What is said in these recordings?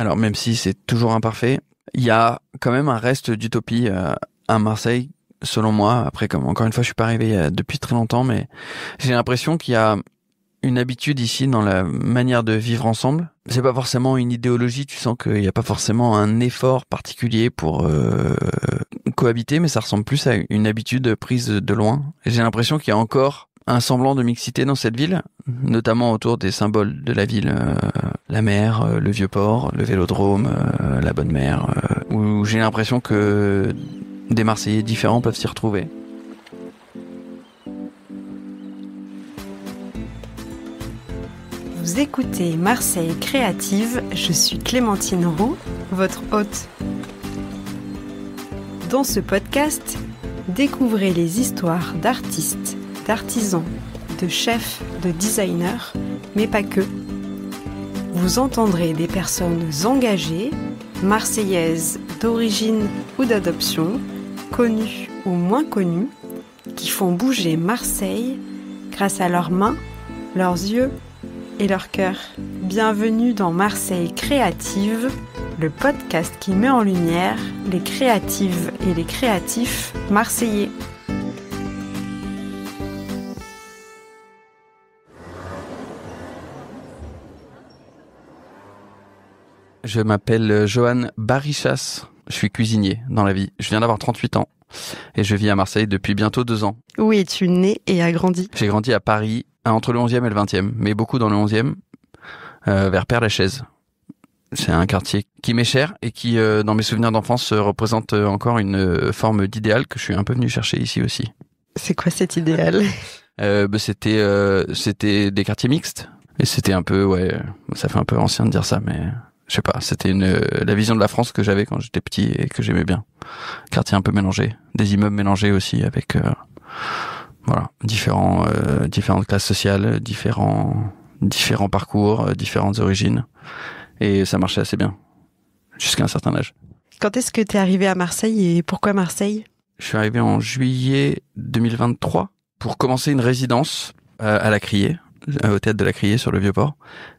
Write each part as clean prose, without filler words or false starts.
Alors même si c'est toujours imparfait, il y a quand même un reste d'utopie à Marseille, selon moi. Après, comme encore une fois, je suis pas arrivé depuis très longtemps, mais j'ai l'impression qu'il y a une habitude ici dans la manière de vivre ensemble. C'est pas forcément une idéologie, tu sens qu'il n'y a pas forcément un effort particulier pour cohabiter, mais ça ressemble plus à une habitude prise de loin. Et j'ai l'impression qu'il y a encore un semblant de mixité dans cette ville, notamment autour des symboles de la ville, la mer, le vieux port, le vélodrome, la bonne mère, où j'ai l'impression que des Marseillais différents peuvent s'y retrouver. Vous écoutez Marseille Créative, je suis Clémentine Roux, votre hôte. Dans ce podcast, découvrez les histoires d'artistes, d'artisans, de chefs, de designers, mais pas que. Vous entendrez des personnes engagées, marseillaises d'origine ou d'adoption, connues ou moins connues, qui font bouger Marseille grâce à leurs mains, leurs yeux et leur cœur. Bienvenue dans Marseille Créative, le podcast qui met en lumière les créatives et les créatifs marseillais. Je m'appelle Johan Barichas, je suis cuisinier dans la vie. Je viens d'avoir 38 ans et je vis à Marseille depuis bientôt 2 ans. Où es-tu né et as grandi ? J'ai grandi à Paris, entre le 11e et le 20e, mais beaucoup dans le 11e, vers Père-Lachaise. C'est un quartier qui m'est cher et qui, dans mes souvenirs d'enfance, représente encore une forme d'idéal que je suis un peu venu chercher ici aussi. C'est quoi cet idéal ? C'était des quartiers mixtes. Et c'était un peu, ça fait un peu ancien de dire ça, mais je sais pas, c'était la vision de la France que j'avais quand j'étais petit et que j'aimais bien. Quartier un peu mélangé, des immeubles mélangés aussi avec, différentes classes sociales, différents parcours, différentes origines. Et ça marchait assez bien, jusqu'à un certain âge. Quand est-ce que tu es arrivé à Marseille et pourquoi Marseille ? Je suis arrivé en juillet 2023 pour commencer une résidence à la Criée, au théâtre de la Criée sur le Vieux-Port.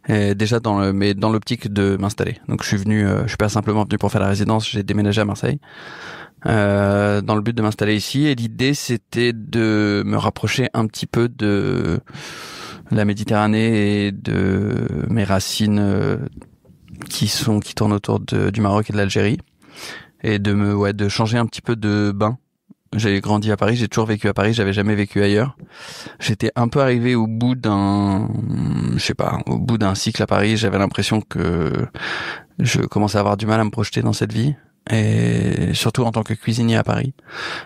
Et déjà mais dans l'optique de m'installer. Donc je suis pas simplement venu pour faire la résidence, j'ai déménagé à Marseille. Dans le but de m'installer ici. Et l'idée, c'était de me rapprocher un petit peu de la Méditerranée et de mes racines qui tournent autour du Maroc et de l'Algérie. Et de changer un petit peu de bain. J'ai grandi à Paris, j'ai toujours vécu à Paris, j'avais jamais vécu ailleurs. J'étais un peu arrivé au bout d'un cycle à Paris. J'avais l'impression que je commençais à avoir du mal à me projeter dans cette vie. Et surtout en tant que cuisinier à Paris.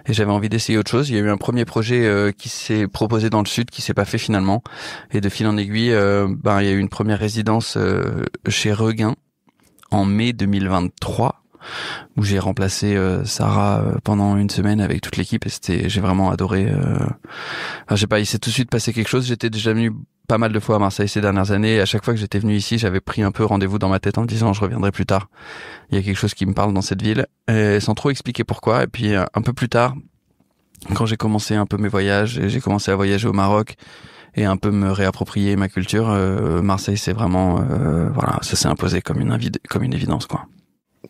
Et j'avais envie d'essayer autre chose. Il y a eu un premier projet qui s'est proposé dans le sud, qui s'est pas fait finalement. Et de fil en aiguille, il y a eu une première résidence chez Regain en mai 2023, où j'ai remplacé Sarah pendant une semaine avec toute l'équipe. Et j'ai vraiment adoré. Il s'est tout de suite passé quelque chose. J'étais déjà venu pas mal de fois à Marseille ces dernières années. Et à chaque fois que j'étais venu ici, j'avais pris un peu rendez-vous dans ma tête en me disant je reviendrai plus tard. Il y a quelque chose qui me parle dans cette ville, et sans trop expliquer pourquoi. Et puis un peu plus tard, quand j'ai commencé un peu mes voyages, et j'ai commencé à voyager au Maroc et un peu me réapproprier ma culture, Marseille, c'est vraiment ça s'est imposé comme une évidence, quoi.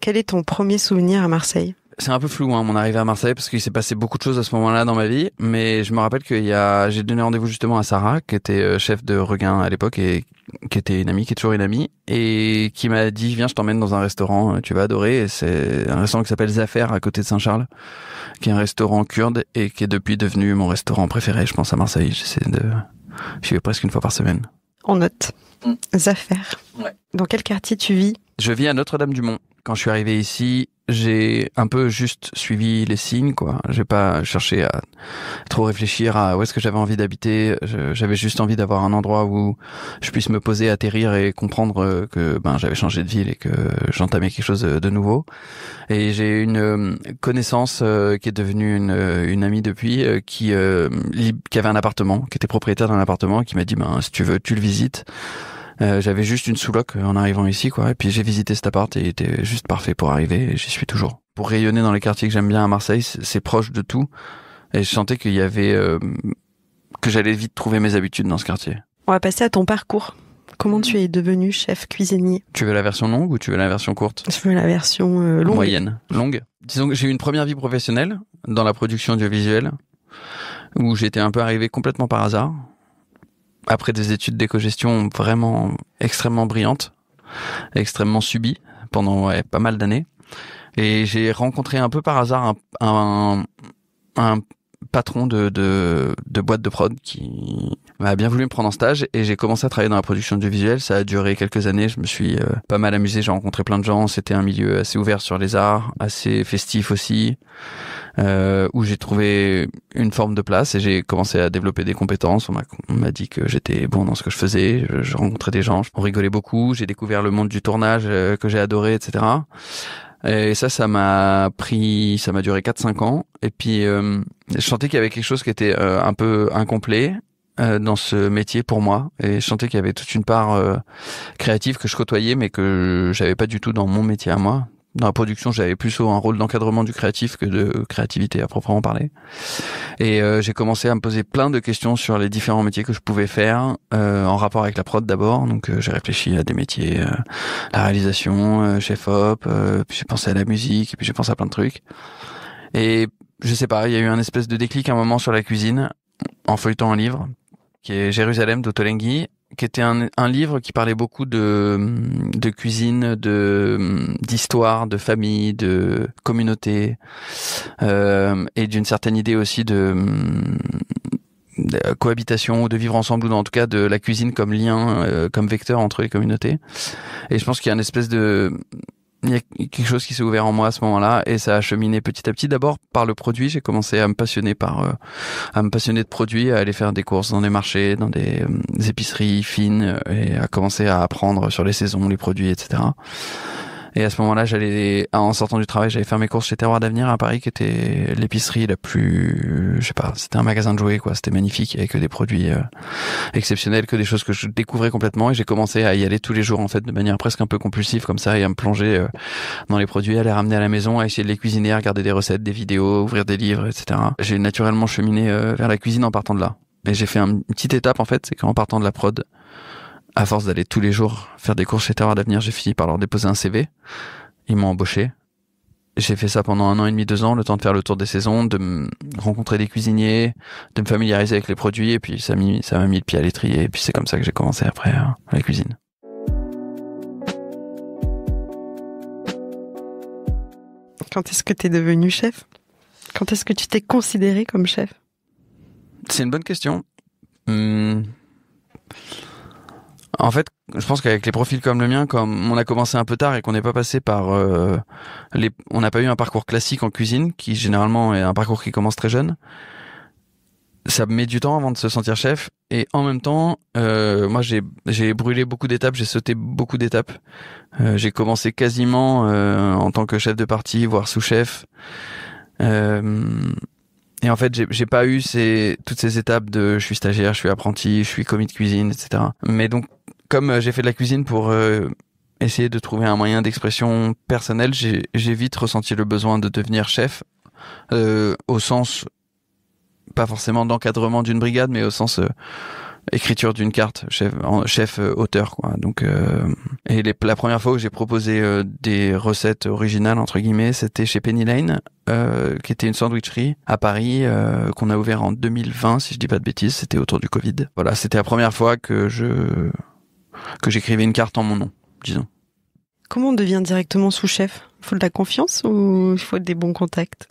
Quel est ton premier souvenir à Marseille ? C'est un peu flou, mon arrivée à Marseille, parce qu'il s'est passé beaucoup de choses à ce moment-là dans ma vie, mais je me rappelle j'ai donné rendez-vous justement à Sarah, qui était chef de Regain à l'époque et qui était une amie, qui est toujours une amie, et qui m'a dit viens, je t'emmène dans un restaurant, tu vas adorer. Et c'est un restaurant qui s'appelle Zafer à côté de Saint-Charles, qui est un restaurant kurde et qui est depuis devenu mon restaurant préféré, je pense, à Marseille. J'y vais presque une fois par semaine. On note. Zafer. Ouais. Dans quel quartier tu vis ? Je vis à Notre-Dame-du-Mont. Quand je suis arrivé ici, j'ai un peu juste suivi les signes, quoi. J'ai pas cherché à trop réfléchir à où est-ce que j'avais envie d'habiter. J'avais juste envie d'avoir un endroit où je puisse me poser, atterrir et comprendre que j'avais changé de ville et que j'entamais quelque chose de nouveau. Et j'ai une connaissance qui est devenue une amie depuis, qui avait un appartement, qui était propriétaire d'un appartement, qui m'a dit si tu veux, tu le visites. J'avais juste une sous-loc en arrivant ici, quoi. Et puis j'ai visité cet appart et il était juste parfait pour arriver, et j'y suis toujours. Pour rayonner dans les quartiers que j'aime bien à Marseille, c'est proche de tout. Et je sentais qu'il y avait que j'allais vite trouver mes habitudes dans ce quartier. On va passer à ton parcours. Comment tu es devenu chef cuisinier? Tu veux la version longue ou tu veux la version courte? Je veux la version longue. Moyenne. Longue. Disons que j'ai eu une première vie professionnelle dans la production audiovisuelle où j'étais un peu arrivé complètement par hasard. Après des études d'éco-gestion vraiment extrêmement brillantes, extrêmement subies pendant pas mal d'années. Et j'ai rencontré un peu par hasard un patron de boîte de prod qui m'a bien voulu me prendre en stage et j'ai commencé à travailler dans la production audiovisuelle. Ça a duré quelques années, je me suis pas mal amusé, j'ai rencontré plein de gens. C'était un milieu assez ouvert sur les arts, assez festif aussi, où j'ai trouvé une forme de place et j'ai commencé à développer des compétences. On m'a dit que j'étais bon dans ce que je faisais, je rencontrais des gens, on rigolait beaucoup, j'ai découvert le monde du tournage que j'ai adoré, etc. Et ça m'a duré 4-5 ans. Et puis, je sentais qu'il y avait quelque chose qui était un peu incomplet dans ce métier pour moi. Et je sentais qu'il y avait toute une part créative que je côtoyais, mais que j'avais pas du tout dans mon métier à moi. Dans la production, j'avais plus un rôle d'encadrement du créatif que de créativité à proprement parler. Et j'ai commencé à me poser plein de questions sur les différents métiers que je pouvais faire en rapport avec la prod d'abord. Donc j'ai réfléchi à des métiers, la réalisation, chef-op, puis j'ai pensé à la musique, et puis j'ai pensé à plein de trucs. Et je sais pas, il y a eu un espèce de déclic à un moment sur la cuisine en feuilletant un livre qui est Jérusalem d'Ottolenghi, qui était un livre qui parlait beaucoup de cuisine, d'histoire, de famille, de communauté, et d'une certaine idée aussi de cohabitation ou de vivre ensemble, ou en tout cas de la cuisine comme lien, comme vecteur entre les communautés. Et je pense qu'il y a il y a quelque chose qui s'est ouvert en moi à ce moment-là et ça a cheminé petit à petit. D'abord par le produit, j'ai commencé à me passionner de produits, à aller faire des courses dans des marchés, dans des épiceries fines et à commencer à apprendre sur les saisons, les produits, etc. Et à ce moment-là, en sortant du travail, j'allais faire mes courses chez Terroir d'Avenir à Paris, qui était l'épicerie la plus, je sais pas, c'était un magasin de jouets, quoi. C'était magnifique, avec que des produits exceptionnels, que des choses que je découvrais complètement. Et j'ai commencé à y aller tous les jours, en fait, de manière presque un peu compulsive, comme ça, et à me plonger dans les produits, à les ramener à la maison, à essayer de les cuisiner, à regarder des recettes, des vidéos, ouvrir des livres, etc. J'ai naturellement cheminé vers la cuisine en partant de là. Et j'ai fait une petite étape, en fait, c'est qu'en partant de la prod, à force d'aller tous les jours faire des courses chez Terroir d'Avenir, j'ai fini par leur déposer un CV. Ils m'ont embauché. J'ai fait ça pendant 1 an et demi, 2 ans, le temps de faire le tour des saisons, de me rencontrer des cuisiniers, de me familiariser avec les produits, et puis ça m'a mis le pied à l'étrier, et puis c'est comme ça que j'ai commencé après la cuisine. Quand est-ce que tu es devenu chef? Quand est-ce que tu t'es considéré comme chef? C'est une bonne question. En fait, je pense qu'avec les profils comme le mien, comme on a commencé un peu tard et qu'on n'est pas passé par on n'a pas eu un parcours classique en cuisine, qui généralement est un parcours qui commence très jeune. Ça met du temps avant de se sentir chef, et en même temps, moi j'ai brûlé beaucoup d'étapes, j'ai sauté beaucoup d'étapes. J'ai commencé quasiment en tant que chef de partie, voire sous-chef. Et en fait, j'ai pas eu toutes ces étapes de je suis stagiaire, je suis apprenti, je suis commis de cuisine, etc. Mais donc, comme j'ai fait de la cuisine pour essayer de trouver un moyen d'expression personnelle, j'ai vite ressenti le besoin de devenir chef, au sens, pas forcément d'encadrement d'une brigade, mais au sens écriture d'une carte, chef auteur, quoi. Donc et la première fois où j'ai proposé des recettes originales entre guillemets, c'était chez Penny Lane, qui était une sandwicherie à Paris, qu'on a ouvert en 2020 si je dis pas de bêtises. C'était autour du Covid. Voilà, c'était la première fois que j'écrivais une carte en mon nom, disons. Comment on devient directement sous-chef? Il faut de la confiance ou il faut des bons contacts?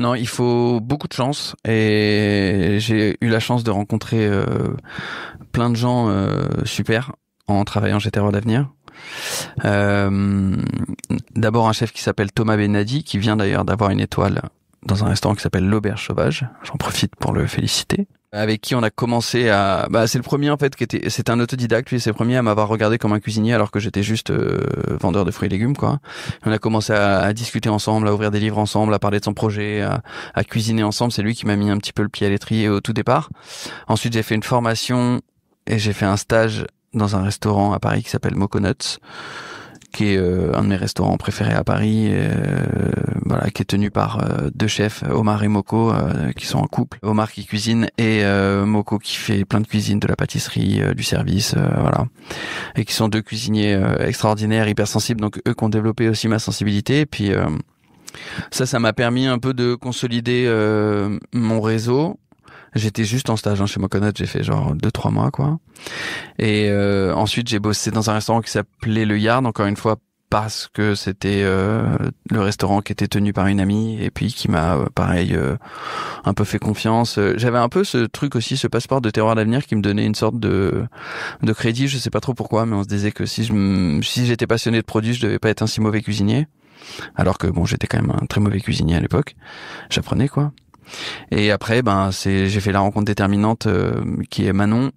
Non, il faut beaucoup de chance, et j'ai eu la chance de rencontrer plein de gens super en travaillant chez Terroir d'Avenir. D'abord un chef qui s'appelle Thomas Benadi, qui vient d'ailleurs d'avoir une étoile dans un restaurant qui s'appelle l'Auberge Sauvage. J'en profite pour le féliciter. Avec qui on a commencé c'est le premier en fait c'était un autodidacte, lui c'est le premier à m'avoir regardé comme un cuisinier alors que j'étais juste vendeur de fruits et légumes, quoi. On a commencé à discuter ensemble, à ouvrir des livres ensemble, à parler de son projet, à cuisiner ensemble. C'est lui qui m'a mis un petit peu le pied à l'étrier au tout départ. Ensuite j'ai fait une formation et j'ai fait un stage dans un restaurant à Paris qui s'appelle Moconuts, qui est un de mes restaurants préférés à Paris, voilà, qui est tenu par deux chefs, Omar et Moko, qui sont en couple. Omar qui cuisine et Moko qui fait plein de cuisine, de la pâtisserie, du service, voilà, et qui sont deux cuisiniers extraordinaires, hypersensibles, donc eux qui ont développé aussi ma sensibilité. Et puis ça m'a permis un peu de consolider mon réseau. J'étais juste en stage chez Moconut, j'ai fait genre 2-3 mois quoi. Et ensuite j'ai bossé dans un restaurant qui s'appelait Le Yard, encore une fois parce que c'était le restaurant qui était tenu par une amie et puis qui m'a pareil un peu fait confiance. J'avais un peu ce truc aussi, ce passeport de terroir d'avenir qui me donnait une sorte de crédit, je sais pas trop pourquoi, mais on se disait que si j'étais passionné de produits, je devais pas être un si mauvais cuisinier. Alors que bon, j'étais quand même un très mauvais cuisinier à l'époque. J'apprenais quoi. Et après, j'ai fait la rencontre déterminante qui est Manon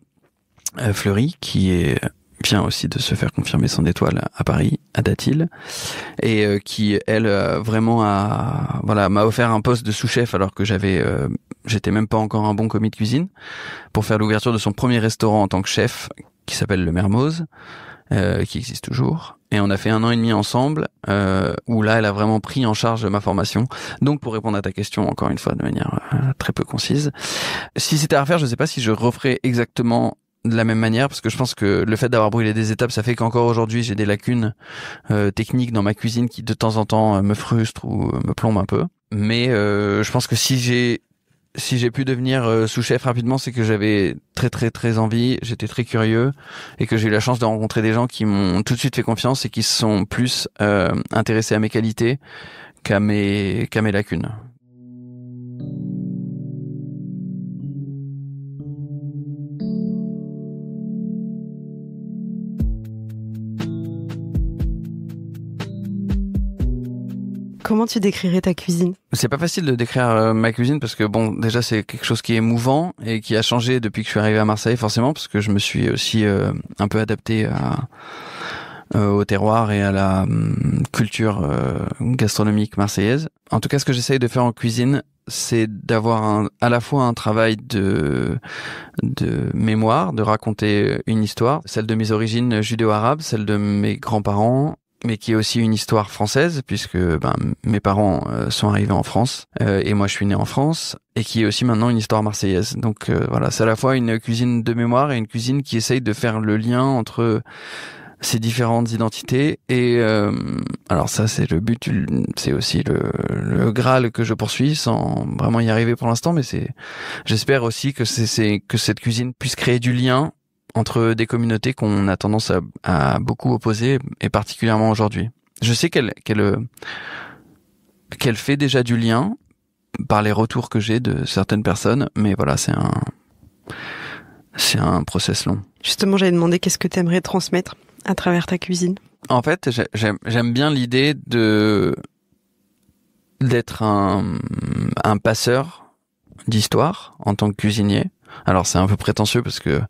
Fleury, qui vient aussi de se faire confirmer son étoile à Paris, à Datil, et qui elle vraiment m'a offert un poste de sous-chef alors que j'étais même pas encore un bon commis de cuisine, pour faire l'ouverture de son premier restaurant en tant que chef qui s'appelle Le Mermoz, qui existe toujours. Et on a fait 1 an et demi ensemble, où là, elle a vraiment pris en charge ma formation. Donc, pour répondre à ta question, encore une fois, de manière très peu concise, si c'était à refaire, je sais pas si je referais exactement de la même manière, parce que je pense que le fait d'avoir brûlé des étapes, ça fait qu'encore aujourd'hui, j'ai des lacunes techniques dans ma cuisine qui, de temps en temps, me frustrent ou me plombent un peu. Mais je pense que si j'ai pu devenir sous-chef rapidement, c'est que j'avais très très très envie, j'étais très curieux et que j'ai eu la chance de rencontrer des gens qui m'ont tout de suite fait confiance et qui se sont plus intéressés à mes qualités qu'à mes lacunes. Comment tu décrirais ta cuisine ? C'est pas facile de décrire ma cuisine parce que bon, déjà c'est quelque chose qui est mouvant et qui a changé depuis que je suis arrivé à Marseille forcément, parce que je me suis aussi un peu adapté au terroir et à la culture gastronomique marseillaise. En tout cas, ce que j'essaye de faire en cuisine, c'est d'avoir à la fois un travail de mémoire, de raconter une histoire, celle de mes origines judéo-arabes, celle de mes grands-parents, mais qui est aussi une histoire française, puisque mes parents sont arrivés en France, et moi je suis né en France, et qui est aussi maintenant une histoire marseillaise. Donc voilà, c'est à la fois une cuisine de mémoire et une cuisine qui essaye de faire le lien entre ces différentes identités. Et alors ça, c'est le but, c'est aussi le Graal que je poursuis, sans vraiment y arriver pour l'instant, mais j'espère aussi que que cette cuisine puisse créer du lien entre des communautés qu'on a tendance à beaucoup opposer, et particulièrement aujourd'hui. Je sais qu'elle fait déjà du lien par les retours que j'ai de certaines personnes, mais voilà, c'est un process long. Justement, j'avais demandé qu'est-ce que tu aimerais transmettre à travers ta cuisine. En fait, j'aime bien l'idée d'être un passeur d'histoire en tant que cuisinier. Alors c'est un peu prétentieux parce que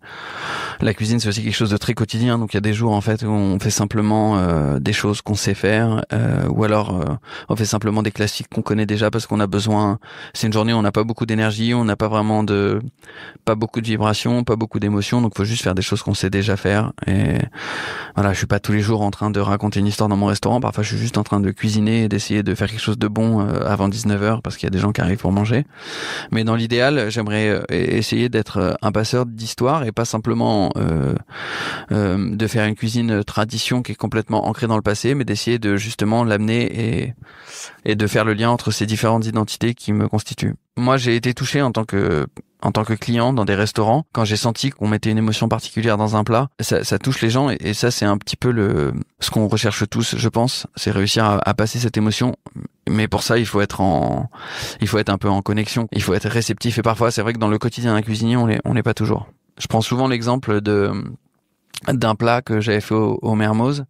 la cuisine c'est aussi quelque chose de très quotidien, donc il y a des jours en fait où on fait simplement des choses qu'on sait faire, ou alors on fait simplement des classiques qu'on connaît déjà parce qu'on a besoin. C'est une journée où on n'a pas beaucoup d'énergie, on n'a pas vraiment pas beaucoup de vibrations, pas beaucoup d'émotions, donc faut juste faire des choses qu'on sait déjà faire. Et voilà, je suis pas tous les jours en train de raconter une histoire dans mon restaurant, parfois je suis juste en train de cuisiner et d'essayer de faire quelque chose de bon avant 19h parce qu'il y a des gens qui arrivent pour manger. Mais dans l'idéal, j'aimerais essayer d'être un passeur d'histoire et pas simplement de faire une cuisine tradition qui est complètement ancrée dans le passé, mais d'essayer de justement l'amener et de faire le lien entre ces différentes identités qui me constituent. Moi, j'ai été touché en tant que client dans des restaurants, quand j'ai senti qu'on mettait une émotion particulière dans un plat, ça touche les gens, et ça c'est un petit peu ce qu'on recherche tous, je pense, c'est réussir à passer cette émotion. Mais pour ça, il faut être un peu en connexion, il faut être réceptif, et parfois c'est vrai que dans le quotidien d'un cuisinier, on l'est pas toujours. Je prends souvent l'exemple d'un plat que j'avais fait au Mermoz.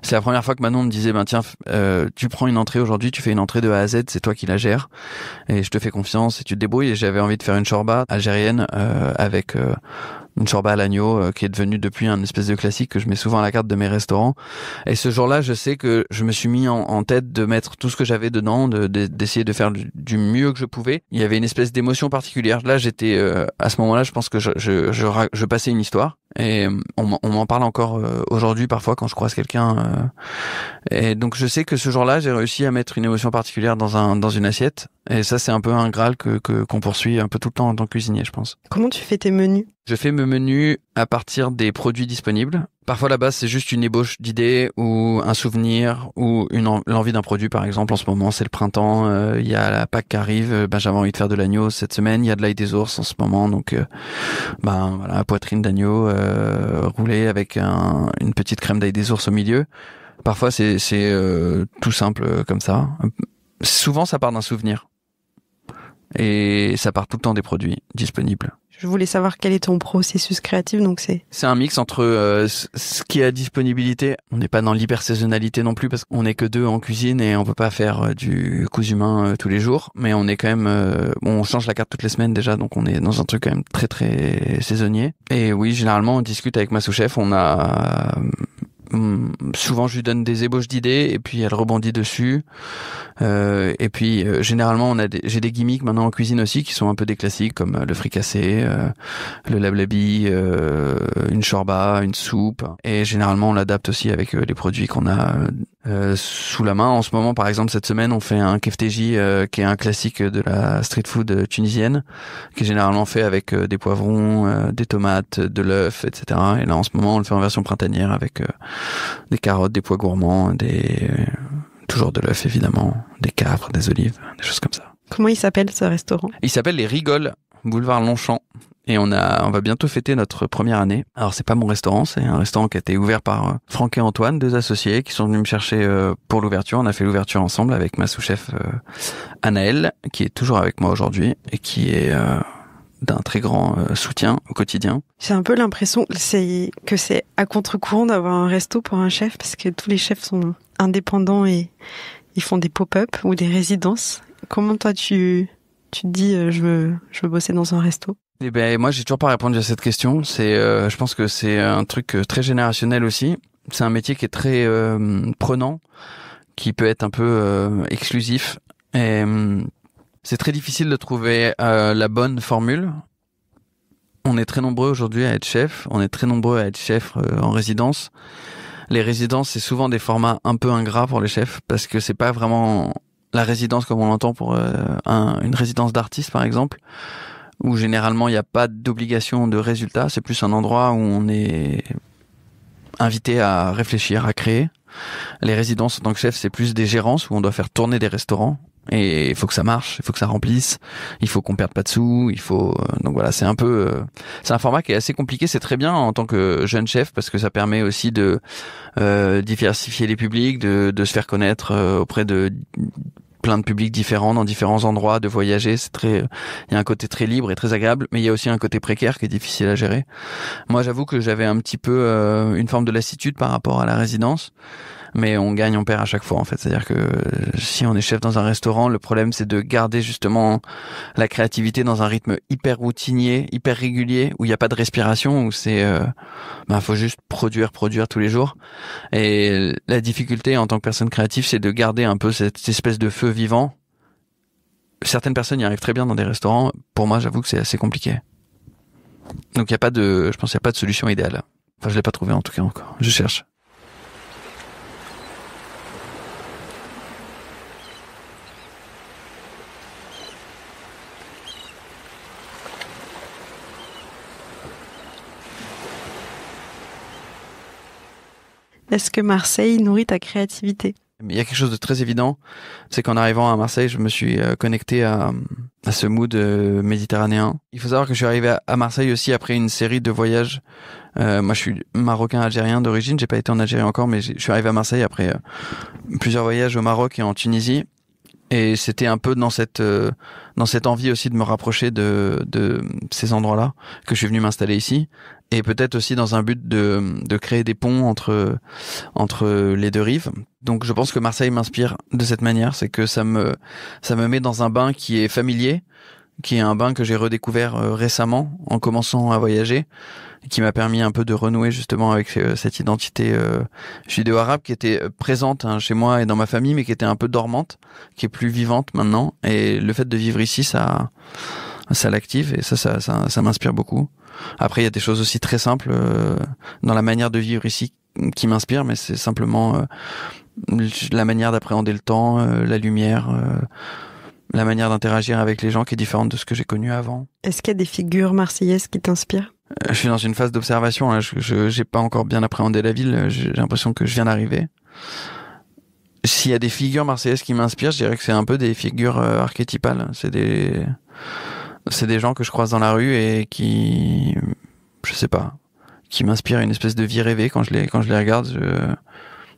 C'est la première fois que Manon me disait tiens, tu prends une entrée aujourd'hui, tu fais une entrée de A à Z, c'est toi qui la gères et je te fais confiance et tu te débrouilles. Et j'avais envie de faire une shorba algérienne avec une shorba à l'agneau qui est devenue depuis un espèce de classique que je mets souvent à la carte de mes restaurants. Et ce jour-là, je sais que je me suis mis en tête de mettre tout ce que j'avais dedans, d'essayer de faire du mieux que je pouvais. Il y avait une espèce d'émotion particulière. Là, j'étais à ce moment-là, je pense que je passais une histoire. Et on m'en parle encore aujourd'hui parfois quand je croise quelqu'un. Et donc je sais que ce jour-là, j'ai réussi à mettre une émotion particulière dans une assiette. Et ça, c'est un peu un graal qu'on poursuit un peu tout le temps en tant que cuisinier, je pense. Comment tu fais tes menus? Je fais mes menus à partir des produits disponibles. Parfois, la base, c'est juste une ébauche d'idées ou un souvenir ou l'envie d'un produit. Par exemple, en ce moment, c'est le printemps. Il y a la Pâques qui arrive. J'avais envie de faire de l'agneau cette semaine. Il y a de l'ail des ours en ce moment. Donc, voilà, poitrine d'agneau roulée avec une petite crème d'ail des ours au milieu. Parfois, c'est tout simple comme ça. Souvent, ça part d'un souvenir. Et ça part tout le temps des produits disponibles. Je voulais savoir quel est ton processus créatif, donc c'est un mix entre ce qui est à disponibilité. On n'est pas dans l'hyper-saisonnalité non plus parce qu'on n'est que 2 en cuisine et on peut pas faire du cousu main tous les jours. Mais on est quand même, on change la carte toutes les semaines déjà, donc on est dans un truc quand même très très saisonnier. Et oui, généralement on discute avec ma sous-chef. Souvent je lui donne des ébauches d'idées et puis elle rebondit dessus. Et puis généralement j'ai des gimmicks maintenant en cuisine aussi qui sont un peu des classiques comme le fricassé, le lablabi, une shorba, une soupe. Et généralement on l'adapte aussi avec les produits qu'on a sous la main. En ce moment, par exemple, cette semaine, on fait un kefteji qui est un classique de la street food tunisienne, qui est généralement fait avec des poivrons, des tomates, de l'œuf, etc. Et là, en ce moment, on le fait en version printanière avec des carottes, des pois gourmands, toujours de l'œuf évidemment, des capres, des olives, des choses comme ça. Comment il s'appelle ce restaurant? Il s'appelle Les Rigoles, boulevard Longchamp. Et on va bientôt fêter notre première année. Alors c'est pas mon restaurant, c'est un restaurant qui a été ouvert par Franck et Antoine, 2 associés qui sont venus me chercher pour l'ouverture. On a fait l'ouverture ensemble avec ma sous-chef Anaëlle, qui est toujours avec moi aujourd'hui et qui est d'un très grand soutien au quotidien. J'ai un peu l'impression que c'est à contre-courant d'avoir un resto pour un chef, parce que tous les chefs sont indépendants et ils font des pop-up ou des résidences. Comment toi tu te dis je veux bosser dans un resto? Eh ben moi j'ai toujours pas répondu à cette question. Je pense que c'est un truc très générationnel aussi. C'est un métier qui est très prenant, qui peut être un peu exclusif. Et c'est très difficile de trouver la bonne formule. On est très nombreux aujourd'hui à être chef. On est très nombreux à être chef en résidence. Les résidences, c'est souvent des formats un peu ingrats pour les chefs parce que c'est pas vraiment la résidence comme on l'entend pour une résidence d'artiste par exemple, où généralement il n'y a pas d'obligation de résultat. C'est plus un endroit où on est invité à réfléchir, à créer. Les résidences en tant que chef, c'est plus des gérances où on doit faire tourner des restaurants. Et il faut que ça marche, il faut que ça remplisse, il faut qu'on perde pas de sous, donc voilà, c'est un format qui est assez compliqué. C'est très bien en tant que jeune chef parce que ça permet aussi de diversifier les publics, de se faire connaître auprès de plein de publics différents dans différents endroits, de voyager. Il y a un côté très libre et très agréable, mais il y a aussi un côté précaire qui est difficile à gérer. Moi, j'avoue que j'avais un petit peu une forme de lassitude par rapport à la résidence. Mais on gagne, on perd à chaque fois en fait. C'est-à-dire que si on est chef dans un restaurant, le problème c'est de garder justement la créativité dans un rythme hyper routinier, hyper régulier, où il n'y a pas de respiration, où faut juste produire tous les jours. Et la difficulté en tant que personne créative, c'est de garder un peu cette espèce de feu vivant. Certaines personnes y arrivent très bien dans des restaurants. Pour moi, j'avoue que c'est assez compliqué. Donc je pense qu'il n'y a pas de solution idéale. Enfin, je l'ai pas trouvé en tout cas encore. Je cherche. Est-ce que Marseille nourrit ta créativité? Il y a quelque chose de très évident, c'est qu'en arrivant à Marseille, je me suis connecté à ce mood méditerranéen. Il faut savoir que je suis arrivé à Marseille aussi après une série de voyages. Moi, je suis marocain-algérien d'origine, j'ai pas été en Algérie encore, mais je suis arrivé à Marseille après plusieurs voyages au Maroc et en Tunisie. Et c'était un peu dans cette envie aussi de me rapprocher de ces endroits-là que je suis venu m'installer ici. Et peut-être aussi dans un but de créer des ponts entre les deux rives. Donc je pense que Marseille m'inspire de cette manière, c'est que ça me met dans un bain qui est familier, qui est un bain que j'ai redécouvert récemment en commençant à voyager, qui m'a permis un peu de renouer justement avec cette identité judéo-arabe qui était présente chez moi et dans ma famille, mais qui était un peu dormante, qui est plus vivante maintenant. Et le fait de vivre ici, ça ça l'active et ça m'inspire beaucoup. Après, il y a des choses aussi très simples dans la manière de vivre ici qui m'inspirent, mais c'est simplement la manière d'appréhender le temps, la lumière, la manière d'interagir avec les gens qui est différente de ce que j'ai connu avant. Est-ce qu'il y a des figures marseillaises qui t'inspirent? Je suis dans une phase d'observation, là. Je j'ai pas encore bien appréhendé la ville, j'ai l'impression que je viens d'arriver. S'il y a des figures marseillaises qui m'inspirent, je dirais que c'est un peu des figures archétypales. C'est des gens que je croise dans la rue et qui, je sais pas, qui m'inspirent une espèce de vie rêvée quand je les regarde.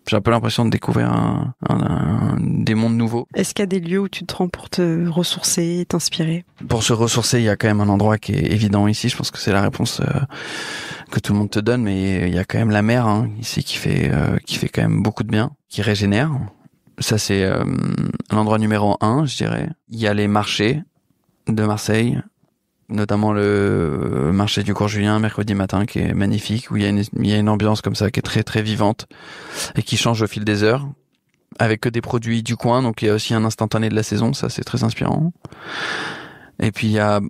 J'ai un peu l'impression de découvrir des mondes nouveaux. Est-ce qu'il y a des lieux où tu te rends pour te ressourcer, t'inspirer? Pour se ressourcer, il y a quand même un endroit qui est évident ici. Je pense que c'est la réponse que tout le monde te donne, mais il y a quand même la mer ici qui fait quand même beaucoup de bien, qui régénère. Ça, c'est l'endroit numéro 1, je dirais. Il y a les marchés de Marseille, notamment le marché du Cours Julien mercredi matin qui est magnifique, où il y a une ambiance comme ça qui est très très vivante et qui change au fil des heures avec que des produits du coin, donc il y a aussi un instantané de la saison, ça c'est très inspirant. Et puis il y a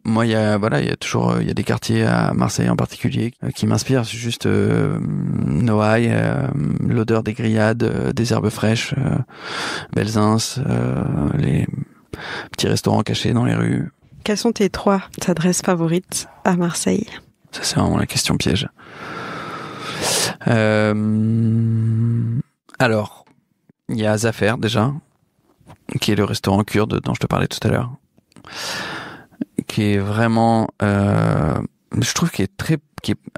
des quartiers à Marseille en particulier qui m'inspirent, c'est juste Noailles, l'odeur des grillades, des herbes fraîches, Belzins, les petits restaurants cachés dans les rues. Quelles sont tes 3 adresses favorites à Marseille? Ça, c'est vraiment la question piège. Alors, il y a Zafer, déjà, qui est le restaurant kurde dont je te parlais tout à l'heure, qui est vraiment... je trouve qu'il est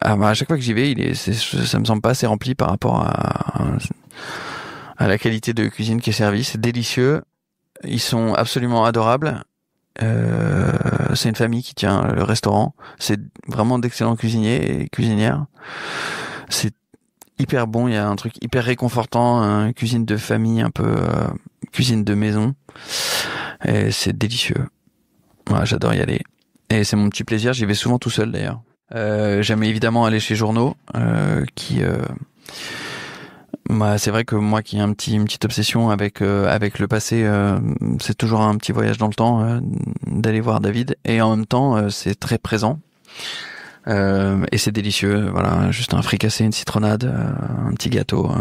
à chaque fois que j'y vais, ça me semble pas assez rempli par rapport à la qualité de cuisine qui est servie. C'est délicieux. Ils sont absolument adorables. C'est une famille qui tient le restaurant. C'est vraiment d'excellents cuisiniers et cuisinières. C'est hyper bon. Il y a un truc hyper réconfortant, cuisine de famille, un peu cuisine de maison. Et c'est délicieux. Ouais, j'adore y aller. Et c'est mon petit plaisir. J'y vais souvent tout seul d'ailleurs. J'aime évidemment aller chez Journaux, c'est vrai que moi qui ai une petite obsession avec le passé, c'est toujours un petit voyage dans le temps d'aller voir David, et en même temps c'est très présent et c'est délicieux. Voilà, juste un fricassé, une citronnade, un petit gâteau,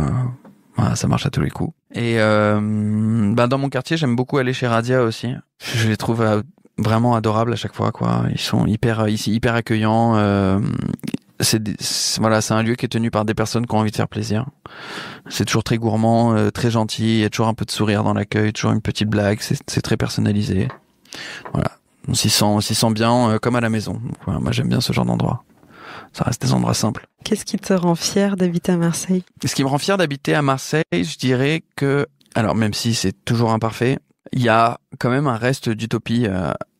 voilà, ça marche à tous les coups. Et dans mon quartier, j'aime beaucoup aller chez Radia aussi. Je les trouve vraiment adorables à chaque fois, quoi. Ils sont hyper accueillants. C'est un lieu qui est tenu par des personnes qui ont envie de faire plaisir. C'est toujours très gourmand, très gentil. Il y a toujours un peu de sourire dans l'accueil, toujours une petite blague. C'est très personnalisé. Voilà, on s'y sent bien comme à la maison. Donc, voilà, moi j'aime bien ce genre d'endroit. Ça reste des endroits simples. Qu'est-ce qui te rend fier d'habiter à Marseille? Ce qui me rend fier d'habiter à Marseille, je dirais que, alors même si c'est toujours imparfait, il y a quand même un reste d'utopie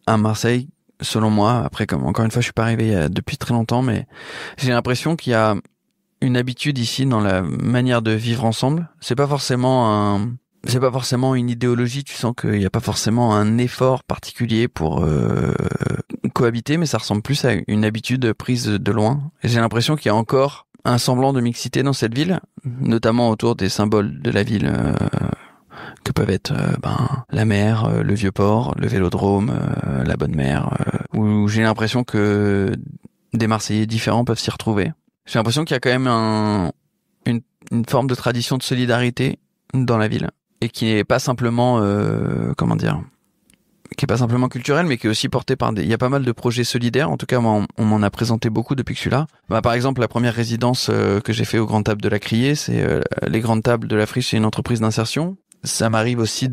à Marseille. Selon moi, après, comme encore une fois, je suis pas arrivé depuis très longtemps, mais j'ai l'impression qu'il y a une habitude ici dans la manière de vivre ensemble. C'est pas forcément une idéologie. Tu sens qu'il y a pas forcément un effort particulier pour cohabiter, mais ça ressemble plus à une habitude prise de loin. Et j'ai l'impression qu'il y a encore un semblant de mixité dans cette ville, notamment autour des symboles de la ville. Que peuvent être la mer, le Vieux-Port, le Vélodrome, la Bonne Mère, où j'ai l'impression que des Marseillais différents peuvent s'y retrouver. J'ai l'impression qu'il y a quand même une forme de tradition de solidarité dans la ville, et qui n'est pas simplement qui est pas simplement culturelle, mais qui est aussi portée par il y a pas mal de projets solidaires. En tout cas, moi, on m'en a présenté beaucoup depuis que je suis là. Par exemple, la première résidence que j'ai fait aux Grandes Tables de la Criée, c'est les Grandes Tables de la Friche, c'est une entreprise d'insertion. Ça m'arrive aussi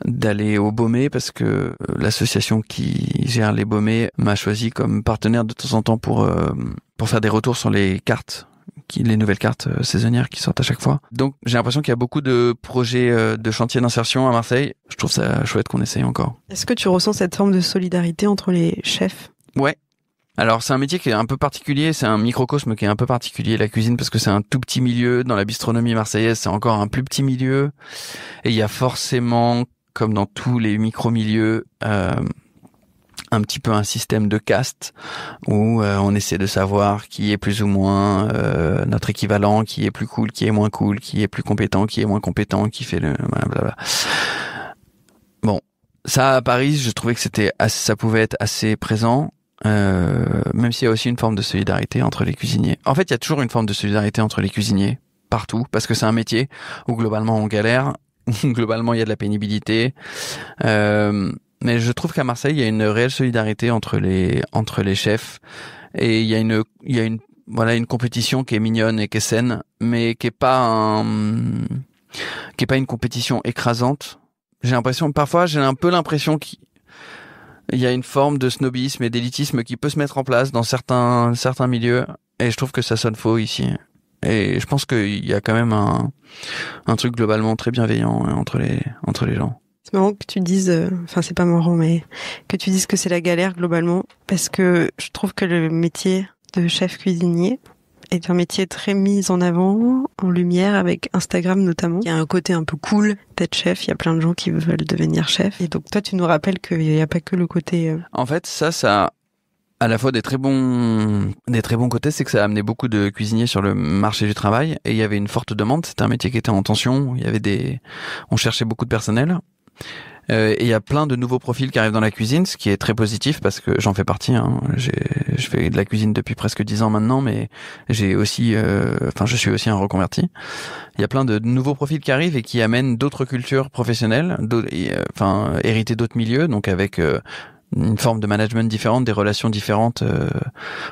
d'aller au Baumé, parce que l'association qui gère les Baumés m'a choisi comme partenaire de temps en temps pour faire des retours sur les cartes, les nouvelles cartes saisonnières qui sortent à chaque fois. Donc j'ai l'impression qu'il y a beaucoup de projets de chantiers d'insertion à Marseille. Je trouve ça chouette qu'on essaye encore. Est-ce que tu ressens cette forme de solidarité entre les chefs? Ouais. Alors c'est un métier qui est un peu particulier, c'est un microcosme qui est un peu particulier, la cuisine, parce que c'est un tout petit milieu. Dans la bistronomie marseillaise, c'est encore un plus petit milieu, et il y a forcément, comme dans tous les micro-milieux, un petit peu un système de caste où on essaie de savoir qui est plus ou moins notre équivalent, qui est plus cool, qui est moins cool, qui est plus compétent, qui est moins compétent, qui fait le blablabla. Bon, Ça, à Paris, je trouvais que ça pouvait être assez présent, même s'il y a aussi une forme de solidarité entre les cuisiniers. En fait, il y a toujours une forme de solidarité entre les cuisiniers, partout, parce que c'est un métier où globalement on galère, où globalement il y a de la pénibilité. Mais je trouve qu'à Marseille, il y a une réelle solidarité entre les chefs, et il y a une compétition qui est mignonne et qui est saine, mais qui est pas une compétition écrasante. Parfois, j'ai un peu l'impression qu'il y a une forme de snobisme et d'élitisme qui peut se mettre en place dans certains milieux, et je trouve que ça sonne faux ici. Et je pense qu'il y a quand même un truc globalement très bienveillant entre les gens. C'est marrant que tu dises, c'est pas marrant, mais que tu dises que c'est la galère globalement, parce que je trouve que le métier de chef cuisinier est un métier très mis en avant, en lumière, avec Instagram notamment. Il y a un côté un peu cool d'être chef, il y a plein de gens qui veulent devenir chef. Et donc toi, tu nous rappelles qu'il n'y a pas que le côté... En fait, ça a à la fois des très bons côtés, c'est que ça a amené beaucoup de cuisiniers sur le marché du travail, et il y avait une forte demande. C'était un métier qui était en tension, on cherchait beaucoup de personnel. Et il y a plein de nouveaux profils qui arrivent dans la cuisine, ce qui est très positif parce que j'en fais partie. Je fais de la cuisine depuis presque 10 ans maintenant, mais je suis aussi un reconverti. Il y a plein de nouveaux profils qui arrivent et qui amènent d'autres cultures professionnelles, hérités d'autres milieux, donc avec une forme de management différente, des relations différentes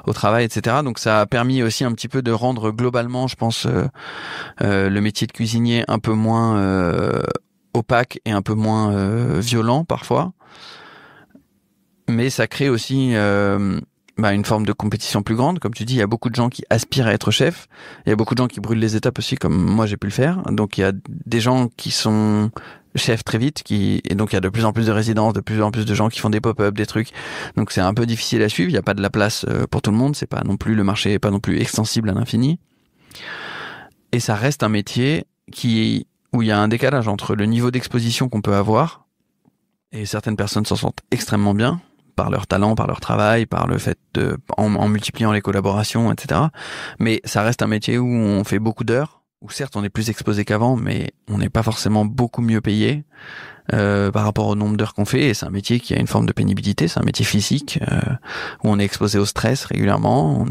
au travail, etc. Donc ça a permis aussi un petit peu de rendre globalement, je pense, le métier de cuisinier un peu moins opaque et un peu moins violent parfois, mais ça crée aussi une forme de compétition plus grande. Comme tu dis, il y a beaucoup de gens qui aspirent à être chef, il y a beaucoup de gens qui brûlent les étapes aussi, comme moi j'ai pu le faire. Donc il y a des gens qui sont chefs très vite, et donc il y a de plus en plus de résidences, de plus en plus de gens qui font des pop-up, des trucs. Donc c'est un peu difficile à suivre, il n'y a pas de la place pour tout le monde, le marché est pas non plus extensible à l'infini. Et ça reste un métier où il y a un décalage entre le niveau d'exposition qu'on peut avoir, et certaines personnes s'en sortent extrêmement bien, par leur talent, par leur travail, par le fait en multipliant les collaborations, etc. Mais ça reste un métier où on fait beaucoup d'heures, où certes on est plus exposé qu'avant, mais on n'est pas forcément beaucoup mieux payé par rapport au nombre d'heures qu'on fait, et c'est un métier qui a une forme de pénibilité, c'est un métier physique, où on est exposé au stress régulièrement,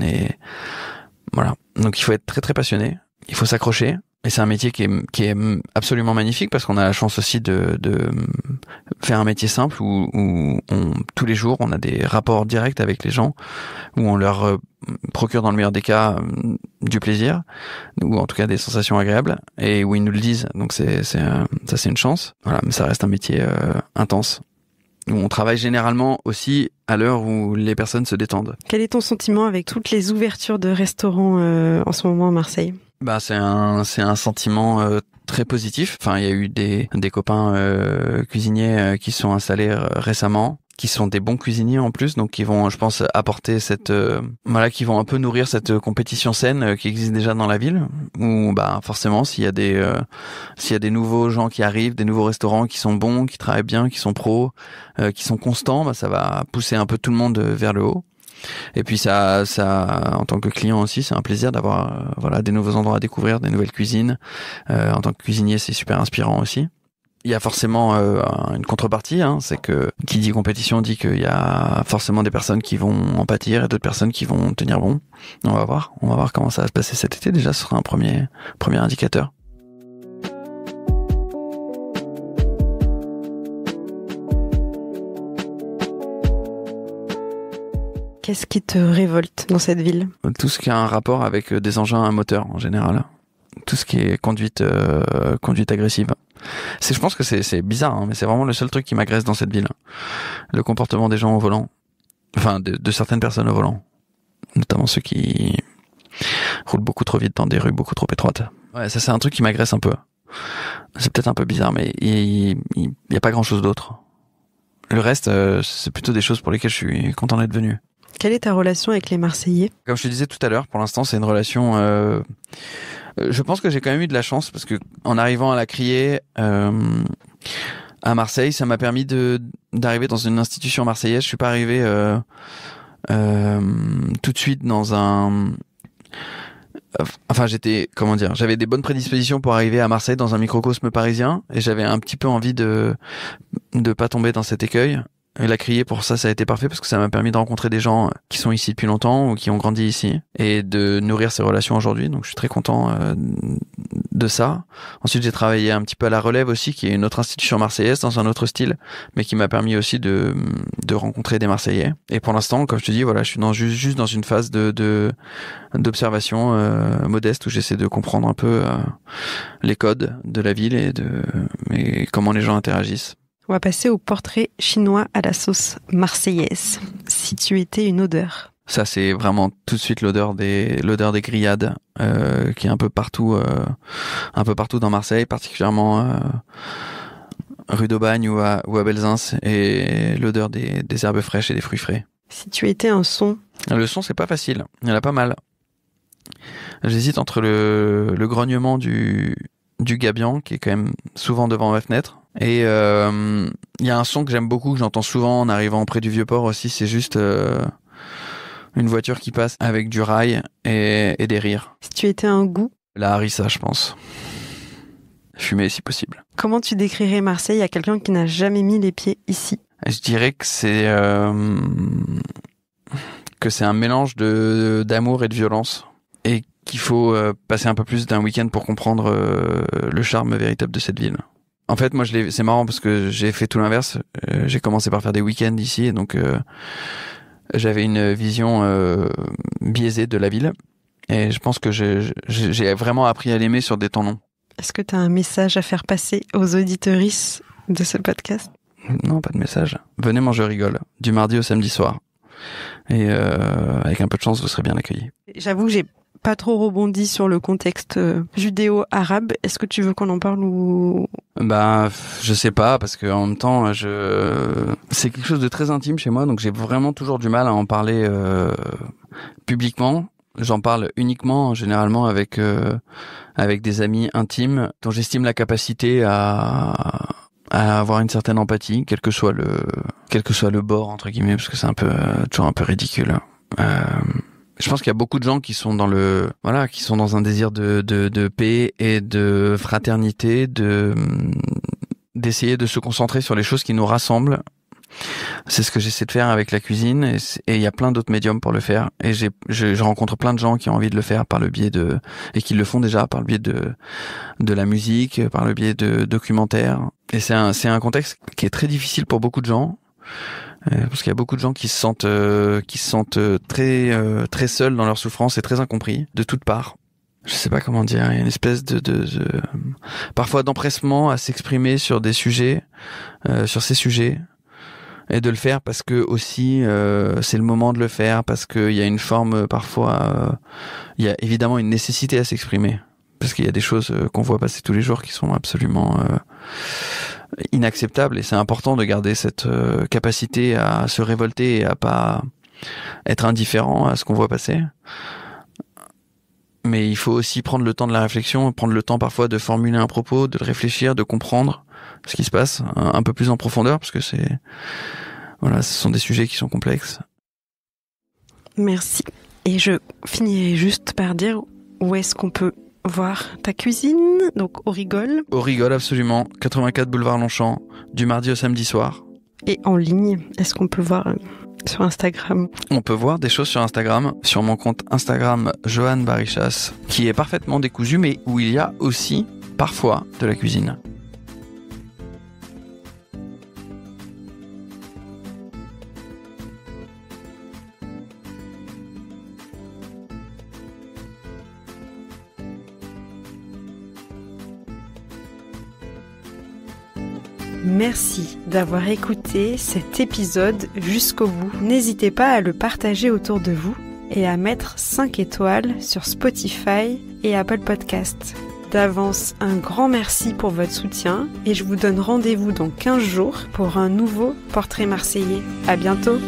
voilà. Donc il faut être très très passionné, il faut s'accrocher. Et c'est un métier qui est absolument magnifique parce qu'on a la chance aussi de faire un métier simple où tous les jours on a des rapports directs avec les gens, où on leur procure dans le meilleur des cas du plaisir, ou en tout cas des sensations agréables, et où ils nous le disent. Donc ça c'est une chance. Voilà, mais ça reste un métier intense, où on travaille généralement aussi à l'heure où les personnes se détendent. Quel est ton sentiment avec toutes les ouvertures de restaurants en ce moment à Marseille ? C'est un sentiment très positif. Enfin, il y a eu des copains cuisiniers qui sont installés récemment, qui sont des bons cuisiniers en plus, donc qui vont, je pense, apporter qui vont un peu nourrir cette compétition saine qui existe déjà dans la ville. Où forcément, s'il y a des nouveaux gens qui arrivent, des nouveaux restaurants qui sont bons, qui travaillent bien, qui sont pros, qui sont constants, ça va pousser un peu tout le monde vers le haut. Et puis ça, en tant que client aussi, c'est un plaisir d'avoir des nouveaux endroits à découvrir, des nouvelles cuisines. En tant que cuisinier, c'est super inspirant aussi. Il y a forcément une contrepartie, c'est que qui dit compétition dit qu'il y a forcément des personnes qui vont en pâtir et d'autres personnes qui vont tenir bon. On va voir comment ça va se passer cet été. Déjà, ce sera un premier indicateur. Qu'est-ce qui te révolte dans cette ville ? Tout ce qui a un rapport avec des engins à moteur en général. Tout ce qui est conduite agressive. Je pense que c'est bizarre, mais c'est vraiment le seul truc qui m'agresse dans cette ville. Le comportement des gens au volant. Enfin, de certaines personnes au volant. Notamment ceux qui roulent beaucoup trop vite dans des rues beaucoup trop étroites. Ouais, ça c'est un truc qui m'agresse un peu. C'est peut-être un peu bizarre, mais il y a pas grand-chose d'autre. Le reste, c'est plutôt des choses pour lesquelles je suis content d'être venu. Quelle est ta relation avec les Marseillais ? Comme je te disais tout à l'heure, pour l'instant, c'est une relation... je pense que j'ai quand même eu de la chance, parce que en arrivant à la Criée, à Marseille, ça m'a permis d'arriver dans une institution marseillaise. Je suis pas arrivé tout de suite dans Enfin, j'avais des bonnes prédispositions pour arriver à Marseille dans un microcosme parisien, et j'avais un petit peu envie de pas tomber dans cet écueil. Et la Criée, pour ça a été parfait parce que ça m'a permis de rencontrer des gens qui sont ici depuis longtemps ou qui ont grandi ici et de nourrir ces relations aujourd'hui. Donc, je suis très content de ça. Ensuite, j'ai travaillé un petit peu à La Relève aussi, qui est une autre institution marseillaise dans un autre style, mais qui m'a permis aussi de rencontrer des Marseillais. Et pour l'instant, comme je te dis, voilà, je suis juste dans une phase d'observation modeste où j'essaie de comprendre un peu les codes de la ville et comment les gens interagissent. On va passer au portrait chinois à la sauce marseillaise. Si tu étais une odeur. Ça, c'est vraiment tout de suite l'odeur des grillades qui est un peu partout dans Marseille, particulièrement rue d'Aubagne ou à Belzins, et l'odeur des herbes fraîches et des fruits frais. Si tu étais un son. Le son, c'est pas facile. Il y en a pas mal. J'hésite entre le grognement du gabian, qui est quand même souvent devant ma fenêtre. Et il y a un son que j'aime beaucoup, que j'entends souvent en arrivant près du Vieux-Port aussi, c'est juste une voiture qui passe avec du rail et des rires. Si tu étais un goût. La harissa, je pense. Fumer si possible. Comment tu décrirais Marseille à quelqu'un qui n'a jamais mis les pieds ici ? Je dirais que c'est un mélange d'amour et de violence, et qu'il faut passer un peu plus d'un week-end pour comprendre le charme véritable de cette ville. En fait, moi, c'est marrant parce que j'ai fait tout l'inverse. J'ai commencé par faire des week-ends ici, et donc j'avais une vision biaisée de la ville. Et je pense que j'ai vraiment appris à l'aimer sur des temps longs. Est-ce que tu as un message à faire passer aux auditeuristes de ce podcast ? Non, pas de message. Venez manger rigole, du mardi au samedi soir. Et avec un peu de chance, vous serez bien accueillis. J'avoue que j'ai pas trop rebondi sur le contexte judéo-arabe. Est-ce que tu veux qu'on en parle ou... Je sais pas, parce que en même temps, c'est quelque chose de très intime chez moi, donc j'ai vraiment toujours du mal à en parler publiquement. J'en parle uniquement, généralement, avec des amis intimes, dont j'estime la capacité à avoir une certaine empathie, quel que soit le bord, entre guillemets, parce que c'est toujours un peu ridicule. Je pense qu'il y a beaucoup de gens qui sont qui sont dans un désir de paix et de fraternité, d'essayer de se concentrer sur les choses qui nous rassemblent. C'est ce que j'essaie de faire avec la cuisine, et il y a plein d'autres médiums pour le faire. Et je rencontre plein de gens qui ont envie de le faire par le biais et qui le font déjà par le biais de la musique, par le biais de documentaires. Et c'est un contexte qui est très difficile pour beaucoup de gens. Parce qu'il y a beaucoup de gens qui se sentent très très seuls dans leur souffrance et très incompris de toutes parts. Je sais pas comment dire, il y a une espèce de parfois d'empressement à s'exprimer sur des sujets, sur ces sujets, et de le faire parce que aussi c'est le moment de le faire, parce qu'il y a une forme parfois, il y a évidemment une nécessité à s'exprimer, parce qu'il y a des choses qu'on voit passer tous les jours qui sont absolument inacceptable, et c'est important de garder cette capacité à se révolter et à pas être indifférent à ce qu'on voit passer. Mais il faut aussi prendre le temps de la réflexion, prendre le temps parfois de formuler un propos, de le réfléchir, de comprendre ce qui se passe un peu plus en profondeur, parce que ce sont des sujets qui sont complexes. Merci. Et je finirai juste par dire où est-ce qu'on peut voir ta cuisine, donc au Rigole. Au Rigole, absolument. 84 boulevard Longchamp, du mardi au samedi soir. Et en ligne, est-ce qu'on peut voir sur Instagram ? On peut voir des choses sur Instagram, sur mon compte Instagram Johan Barichas, qui est parfaitement décousu, mais où il y a aussi parfois de la cuisine. Merci d'avoir écouté cet épisode jusqu'au bout. N'hésitez pas à le partager autour de vous et à mettre 5 étoiles sur Spotify et Apple Podcasts. D'avance, un grand merci pour votre soutien et je vous donne rendez-vous dans 15 jours pour un nouveau portrait marseillais. À bientôt!